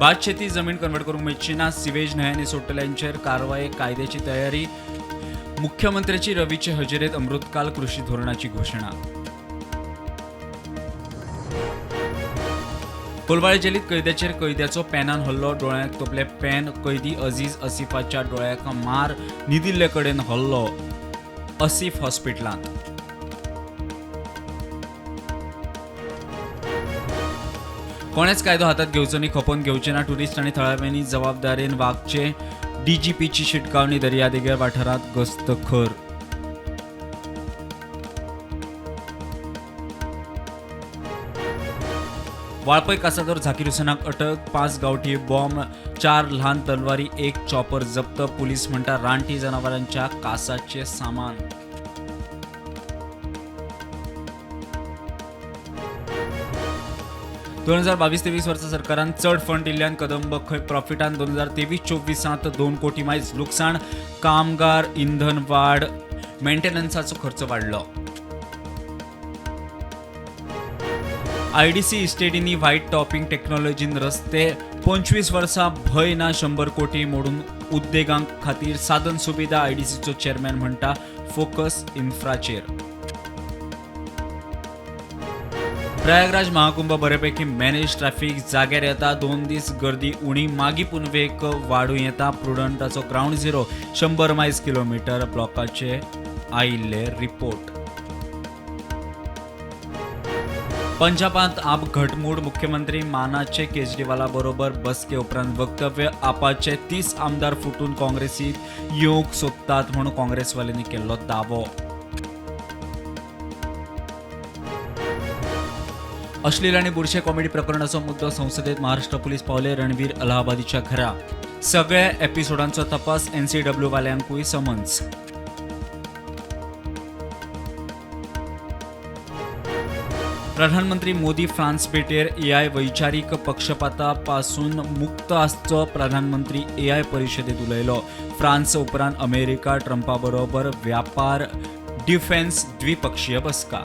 भात शेती जमीन कन्वर्ट करूंक मेळची ना, सिवेज न्हयांनी सोडटल्यांचेर कारवाय कायद्याची तयारी. मुख्यमंत्र्याची रवीचे हजेरेत अमृतकाल कृषी धोरणाची घोषणा. कोलवाळे जेलीत कैद्याचो पॅनान हल्लो, डोळ्यांक तोपले पॅन. कैदी अजीज असिफाच्या डोळ्याक मार, न्हिदिल्ले कडेन हल्लो असिफ हॉस्पिटलांत. कोणेच कायदो हातात घेवचो न्ही, खपोवन घेवचे ना. ट्युरिस्ट आनी थळाव्यांनी जबाबदारेन वागचे. डीजीपीची शिटकावणी. दर्यादेगे वाठारांत गस्त खर. वाळपय कासादोर झाकीर हुसेनाक अटक. 5 गावठी बॉम्ब, 4 ल्हान तलवारी, 1 चॉपर जप्त. पुलीस म्हणटा रानटी जनावरांच्या कासाचे सामान. दोन 2022-23 वर्सा सरकारान चड फंड दिल्ल्यान कदंब प्रॉफिटान 2023-24 2 कोटी मायज लुकसाण. कामगार, इंधन वाड, मेंटेनन्साचो खर्च वाडलो. आयडीसी इस्टेटींनी व्हाईट टॉपिंग टेक्नॉलॉजीन रस्ते. 25 वर्सां भंय ना. 100 कोटी मोडून उद्देगांक खातीर साधन सुविधा. आयडीसीचो चेअरमॅन म्हणटा फोकस इन्फ्राचेर. प्रयागराज महाकुंभ बऱ्यापैकी मॅनेज. ट्रॅफिक जाग्यार येता. 2 दीस गर्दी उणी. मागी पुनवेक वाडूं येता. प्रुडंटाचो ग्राउंड झिरो. 100 मायज किलोमीटर ब्लॉकाचे आयिल्ले रिपोर्ट. पंजाबांत आप घटमूड. मुख्यमंत्री मानाचे केजरीवाला बरोबर बसके उपरांत वक्तव्य. आपाचे 30 आमदार फुटून काँग्रेसीत येवंक सोदतात म्हूण काँग्रेसवाल्यांनी केल्लो दावो. अश्लील आनी बुरशे कॉमेडी प्रकरणाचो मुद्दो संसदेत. महाराष्ट्र पुलीस पावले रणवीर अलाहाबादीच्या घरा. सगळ्या एपिसोडांचो तपास. NCW वाल्यांकूय समन्स. प्रधानमंत्री मोदी फ्रांस भेटेर. AI वैचारीक पक्षपाता पासून मुक्त आसचो. प्रधानमंत्री AI परिशदेत उलयलो. फ्रांस उपरांत अमेरिका. ट्रंपा बरोबर व्यापार, डिफेन्स द्विपक्षीय बसका.